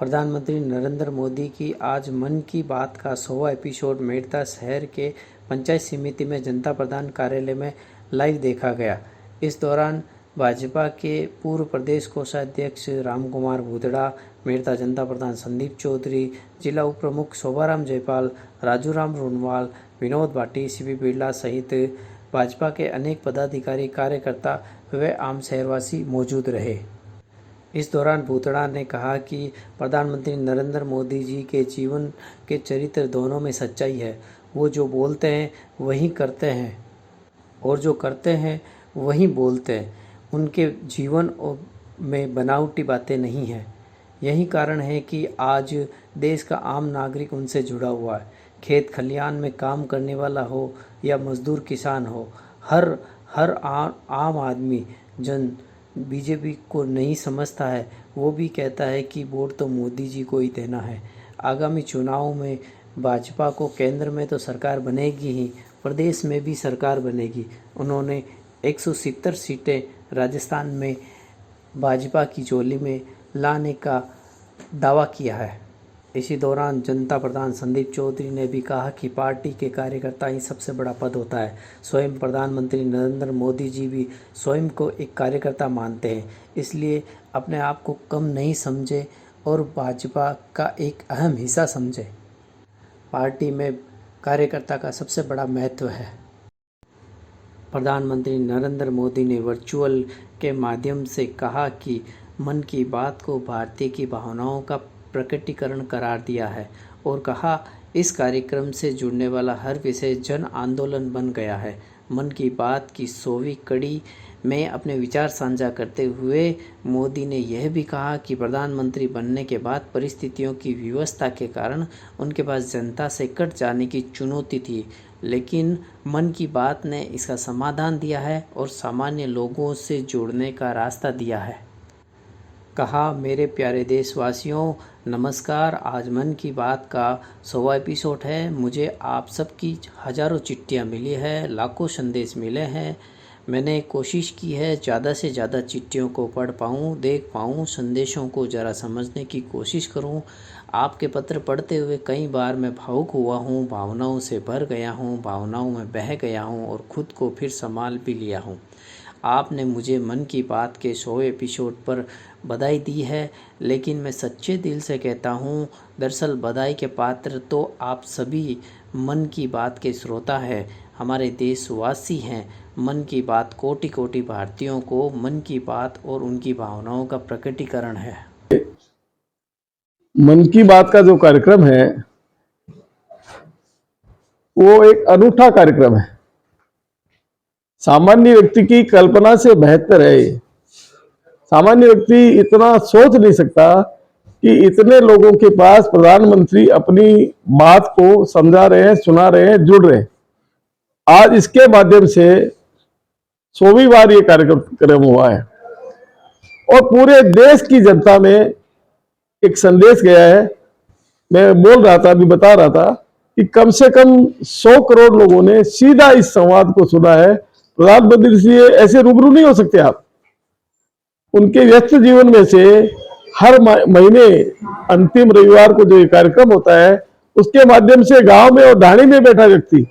प्रधानमंत्री नरेंद्र मोदी की आज मन की बात का 100वां एपिसोड मेड़ता शहर के पंचायत समिति में जनता प्रधान कार्यालय में लाइव देखा गया। इस दौरान भाजपा के पूर्व प्रदेश कोषाध्यक्ष रामकुमार भूतड़ा, मेड़ता जनता प्रधान संदीप चौधरी, जिला उप प्रमुख शोभाराम जयपाल, राजूराम रोनवाल, विनोद भाटी, सीपी बिरला सहित भाजपा के अनेक पदाधिकारी, कार्यकर्ता व आम शहरवासी मौजूद रहे। इस दौरान भूतड़ा ने कहा कि प्रधानमंत्री नरेंद्र मोदी जी के जीवन के चरित्र दोनों में सच्चाई है। वो जो बोलते हैं वही करते हैं और जो करते हैं वही बोलते हैं। उनके जीवन में बनावटी बातें नहीं हैं। यही कारण है कि आज देश का आम नागरिक उनसे जुड़ा हुआ है। खेत खलियान में काम करने वाला हो या मजदूर किसान हो, हर आम आदमी जन बीजेपी को नहीं समझता है। वो भी कहता है कि वोट तो मोदी जी को ही देना है। आगामी चुनाव में भाजपा को केंद्र में तो सरकार बनेगी ही, प्रदेश में भी सरकार बनेगी। उन्होंने 170 सीटें राजस्थान में भाजपा की झोली में लाने का दावा किया है। इसी दौरान जनता प्रधान संदीप चौधरी ने भी कहा कि पार्टी के कार्यकर्ता ही सबसे बड़ा पद होता है। स्वयं प्रधानमंत्री नरेंद्र मोदी जी भी स्वयं को एक कार्यकर्ता मानते हैं, इसलिए अपने आप को कम नहीं समझे और भाजपा का एक अहम हिस्सा समझे। पार्टी में कार्यकर्ता का सबसे बड़ा महत्व है। प्रधानमंत्री नरेंद्र मोदी ने वर्चुअल के माध्यम से कहा कि मन की बात को भारतीय की भावनाओं का प्रकटीकरण करार दिया है और कहा इस कार्यक्रम से जुड़ने वाला हर विषय जन आंदोलन बन गया है। मन की बात की 100वीं कड़ी में अपने विचार साझा करते हुए मोदी ने यह भी कहा कि प्रधानमंत्री बनने के बाद परिस्थितियों की विवशता के कारण उनके पास जनता से कट जाने की चुनौती थी, लेकिन मन की बात ने इसका समाधान दिया है और सामान्य लोगों से जुड़ने का रास्ता दिया है। कहा, मेरे प्यारे देशवासियों नमस्कार। आज मन की बात का 100वां एपिसोड है। मुझे आप सबकी हज़ारों चिट्ठियाँ मिली है, लाखों संदेश मिले हैं। मैंने कोशिश की है ज़्यादा से ज़्यादा चिट्ठियों को पढ़ पाऊँ, देख पाऊँ, संदेशों को ज़रा समझने की कोशिश करूँ। आपके पत्र पढ़ते हुए कई बार मैं भावुक हुआ हूँ, भावनाओं से भर गया हूँ, भावनाओं में बह गया हूँ और खुद को फिर संभाल भी लिया हूँ। आपने मुझे मन की बात के 100वें एपिसोड पर बधाई दी है, लेकिन मैं सच्चे दिल से कहता हूँ, दरअसल बधाई के पात्र तो आप सभी मन की बात के श्रोता हैं, हमारे देशवासी हैं। मन की बात कोटि कोटि भारतीयों को मन की बात और उनकी भावनाओं का प्रकटीकरण है। मन की बात का जो कार्यक्रम है वो एक अनूठा कार्यक्रम है। सामान्य व्यक्ति की कल्पना से बेहतर है। सामान्य व्यक्ति इतना सोच नहीं सकता कि इतने लोगों के पास प्रधानमंत्री अपनी बात को समझा रहे हैं, सुना रहे हैं, जुड़ रहे हैं। आज इसके माध्यम से 100वीं बार ये कार्यक्रम हुआ है और पूरे देश की जनता में एक संदेश गया है। मैं बोल रहा था, अभी बता रहा था कि कम से कम 100 करोड़ लोगों ने सीधा इस संवाद को सुना है। प्रधानमंत्री से ऐसे रूबरू नहीं हो सकते आप। उनके व्यस्त जीवन में से हर महीने अंतिम रविवार को जो ये कार्यक्रम होता है, उसके माध्यम से गांव में और ढाणी में बैठा व्यक्ति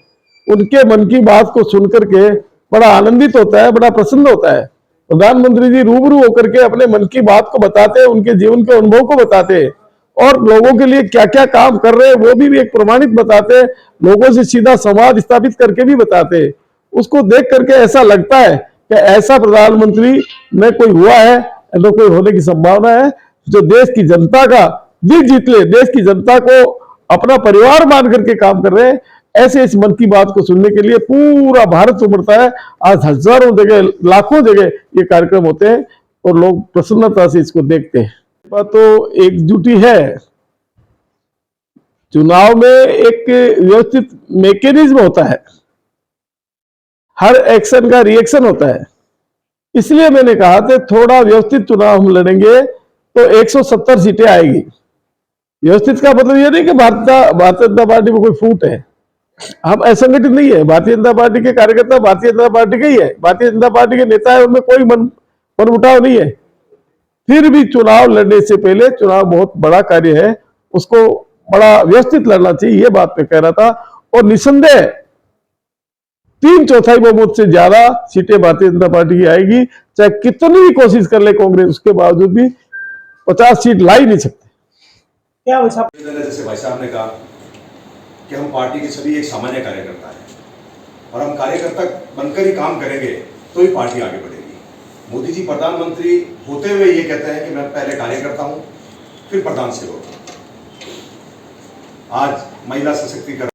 उनके मन की बात को सुनकर के बड़ा आनंदित होता है, बड़ा प्रसन्न होता है। प्रधानमंत्री जी रूबरू होकर के अपने मन की बात को बताते हैं, उनके जीवन के अनुभव को बताते हैं और लोगों के लिए क्या क्या काम कर रहे हैं वो भी एक प्रमाणित बताते हैं। लोगों से सीधा संवाद स्थापित करके भी बताते हैं। उसको देख करके ऐसा लगता है कि ऐसा प्रधानमंत्री न कोई हुआ है, न कोई होने की संभावना है, जो देश की जनता का दिल जीत ले, देश की जनता को अपना परिवार मान करके काम कर रहे हैं। ऐसे इस मन की बात को सुनने के लिए पूरा भारत उमड़ता है। आज हजारों जगह, लाखों जगह ये कार्यक्रम होते हैं और लोग प्रसन्नता से इसको देखते हैं। तो एकजुटी है। चुनाव में एक व्यवस्थित मैकेनिज्म होता है, हर एक्शन का रिएक्शन होता है। इसलिए मैंने कहा था थोड़ा व्यवस्थित चुनाव हम लड़ेंगे तो 170 सीटें आएगी। व्यवस्थित का मतलब यह नहीं कि भारतीय जनता पार्टी में कोई फूट है। हम असंगठित नहीं है। भारतीय जनता पार्टी के कार्यकर्ता भारतीय जनता पार्टी के ही है, भारतीय जनता पार्टी के नेता है, उनमें कोई मन उठाव नहीं है। फिर भी चुनाव लड़ने से पहले, चुनाव बहुत बड़ा कार्य है, उसको बड़ा व्यवस्थित लड़ना चाहिए, ये बात मैं कह रहा था। और निसंदेह 3/4 बहुमत से ज्यादा सीटें भारतीय जनता पार्टी की आएगी, चाहे कितनी भी कोशिश कर ले कांग्रेस, उसके बावजूद भी 50 सीट ला ही नहीं सकते। क्या वैसा जैसे भाई साहब ने कहा कि हम पार्टी के सभी एक सामान्य कार्यकर्ता हैं और हम कार्यकर्ता बनकर ही काम करेंगे तो ही पार्टी आगे बढ़ेगी। मोदी जी प्रधानमंत्री होते हुए ये कहते हैं कि मैं पहले कार्यकर्ता हूं, फिर प्रधान सेवक। आज महिला सशक्तिकरण